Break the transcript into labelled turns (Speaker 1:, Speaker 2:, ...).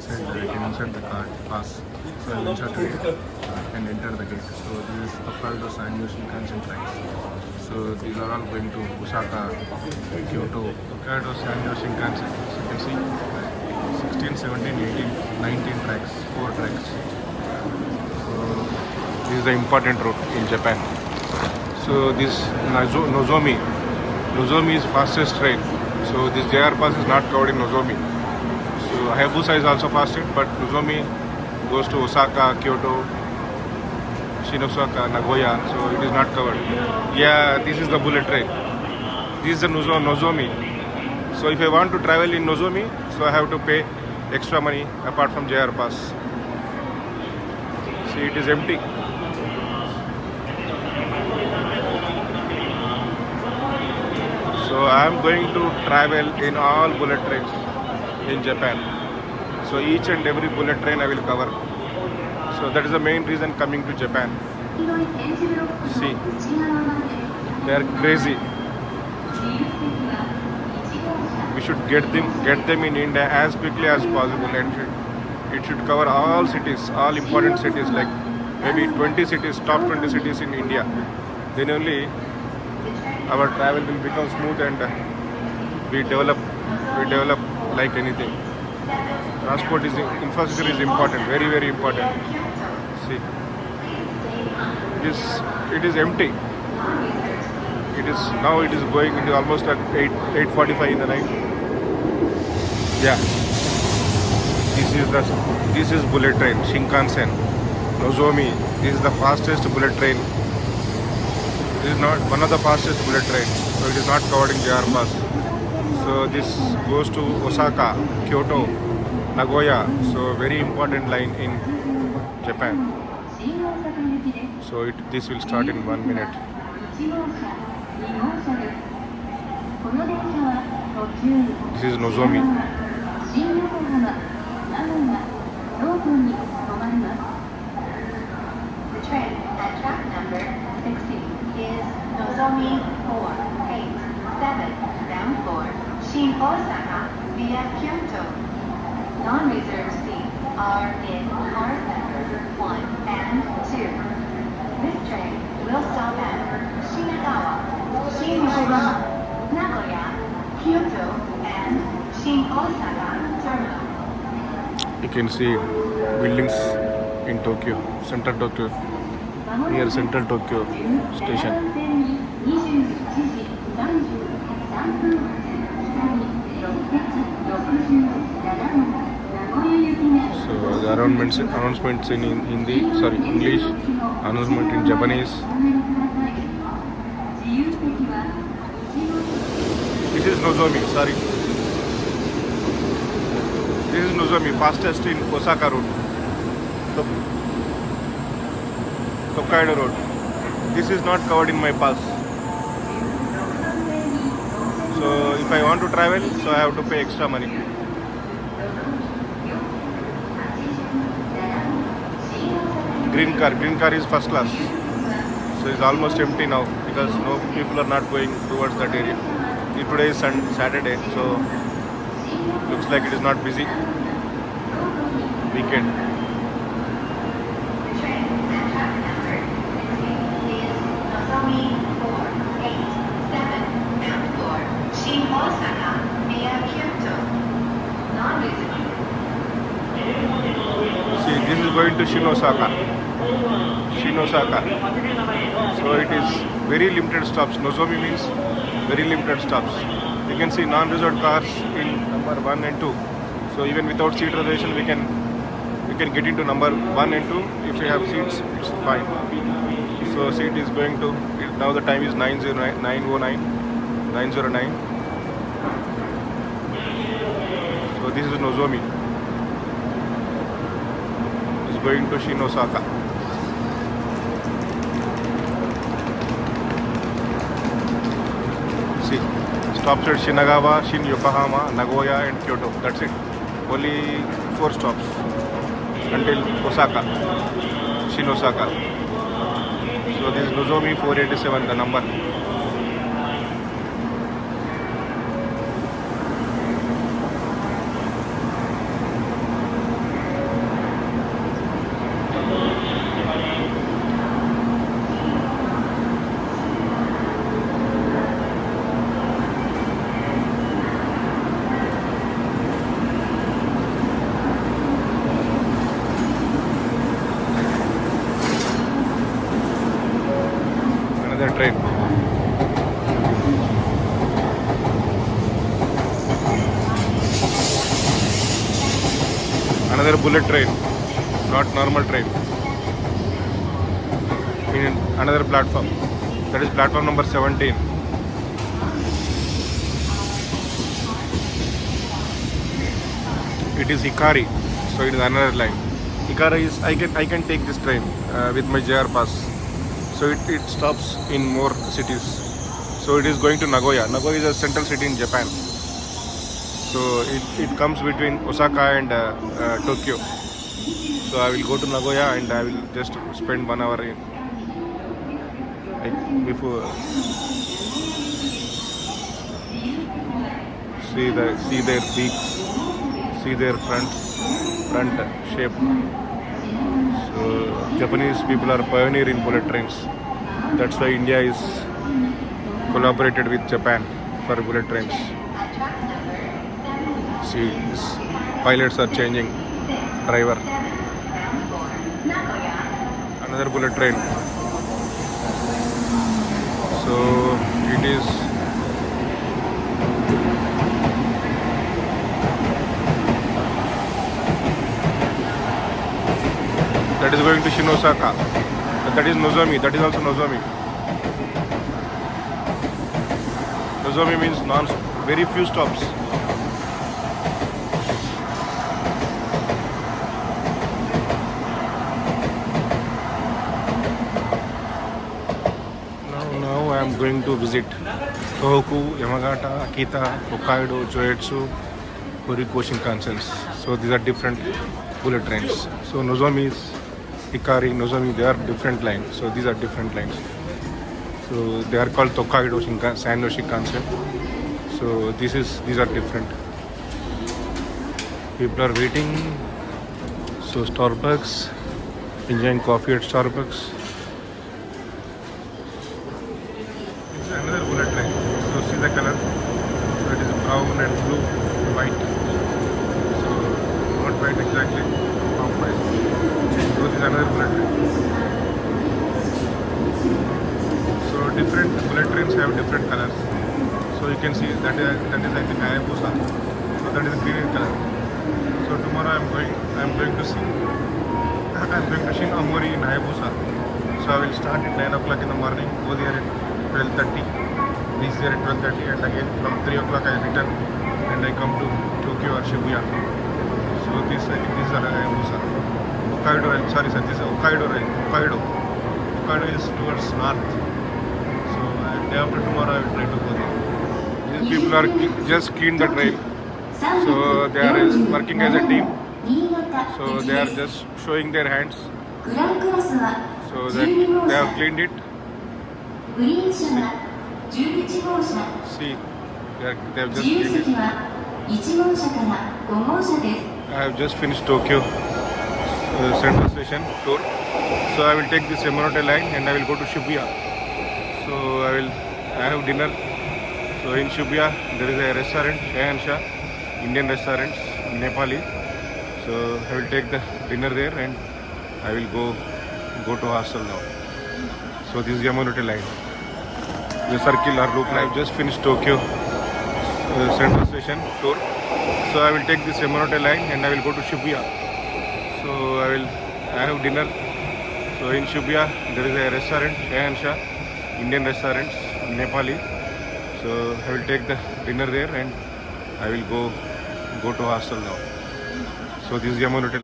Speaker 1: said that I can insert the card pass. So I'll insert it and enter the gate. So this is Hokkaido Sanyo Shinkansen flights. So these are all going to Osaka, Kyoto, Hokkaido Sanyo Shinkansen. So you can see 16, 17, 18, 19 tracks, 4 tracks. So this is the important route in Japan. So this Nozomi is fastest train. So this JR pass is not covered in Nozomi. So Hayabusa is also fastest, but Nozomi goes to Osaka, Kyoto, Shinosaka, Nagoya. So it is not covered. Yeah, this is the bullet train. This is the Nozomi. So if I want to travel in Nozomi, so I have to pay extra money apart from JR pass. See, it is empty. So I am going to travel in all bullet trains in Japan. So each and every bullet train I will cover. So that is the main reason coming to Japan. See, they are crazy. We should get them in India as quickly as possible, and it should cover all cities, all important cities, like maybe 20 cities, top 20 cities in India. Then only our travel will become smooth and we develop like anything. Transport infrastructure is important, very, very important. See, it is empty. It is going into almost at 8:45 in the night. Yeah, this is bullet train, Shinkansen, Nozomi. This is the fastest bullet train. This is not one of the fastest bullet trains, so it is not covered in JR pass. So this goes to Osaka, Kyoto, Nagoya. So very important line in Japan. So this will start in 1 minute. This is Nozomi.
Speaker 2: The train at track number 60 is Nozomi 487 bound for Shin Osaka via Kyoto. Non-reserved seats are in cars number 1 and 2. This train will stop at Shinagawa, Shin-Yokohama, Nagoya, Kyoto, and Shin Osaka terminal.
Speaker 1: You can see buildings in Tokyo, Central Tokyo, near Central Tokyo station. So the announcements in Hindi, English, announcement in Japanese. This is Nozomi, This is Nozomi, fastest in Osaka road, Hokkaido road. This is not covered in my pass. So if I want to travel, so I have to pay extra money. Green car is first class. So it's almost empty now because no people are not going towards that area. Today is Saturday, so looks like it is not busy. Weekend. See, this is going to Shinosaka. So it is very limited stops. Nozomi means very limited stops. You can see non-reserved cars in number 1 and 2. So even without seat reservation, we can get into number 1 and 2. If we have seats, it's fine. So seat is going to, now the time is 9:09. So this is Nozomi. It's going to Shinosaka. See, stops at Shinagawa, Shin-Yokohama, Nagoya and Kyoto. That's it. Only 4 stops until Osaka, Shin-Osaka. So this is Nozomi 487, the number. another bullet train, not normal train. In another platform, that is platform number 17. It is Hikari, so it is another line. Hikari is I can take this train with my JR pass, so it stops in more cities. So it is going to Nagoya. Nagoya is a central city in Japan. So it comes between Osaka and Tokyo. So I will go to Nagoya and I will just spend 1 hour in before. See their beaks, see their front shape. So Japanese people are pioneer in bullet trains. That's why India is collaborated with Japan for bullet trains. See, pilots are changing driver. Another bullet train. So it is that is going to Shinosaka. That is Nozomi. That is also Nozomi. Nozomi means very few stops. Now I am going to visit Tohoku, Yamagata, Akita, Hokkaido, Joetsu, Horiko Shinkansen. So these are different bullet trains. So Nozomi is Hikari, Nozomi, they are different lines. So these are different lines. So they are called Tokaido Sanyo Shinkansen. So these are different. People are waiting. So Starbucks, enjoying coffee at Starbucks. It's another bullet train. So see the color. So it is brown and blue, white. So not white exactly, half white. So this is another bullet train. So different bullet trains have different colors. So you can see that is I think Hayabusa. So that is green in color. So tomorrow I am going to see Shin Amori in Hayabusa. So I will start at 9 o'clock in the morning, go there at 12:30, reach there at 12:30, and again from 3 o'clock I return and I come to Tokyo or Shibuya. So I think this is Hayabusa. Hokkaido rail, sorry sir, this is Hokkaido rail. Hokkaido is towards north. So day after tomorrow I will try to go there. These people are just clean the trail. So they are working as a team. So they are just showing their hands. So that they have cleaned it. See, they have just cleaned it. I have just finished Tokyo Central Station tour. So I will take this Yamanote line and I will go to Shibuya. So I have dinner. So in Shibuya there is a restaurant, Shahansha, Indian restaurants, Nepali. So I will take the dinner there and I will go to hostel now. So this is Yamanote line. The circular loop. I have just finished Tokyo Central Station tour. So I will take this Yamanote line and I will go to Shibuya. So I have dinner. So in Shibuya there is a restaurant, Shahansha, Indian restaurants, Nepali. So I will take the dinner there and I will go to hostel now. So this is Yamanote.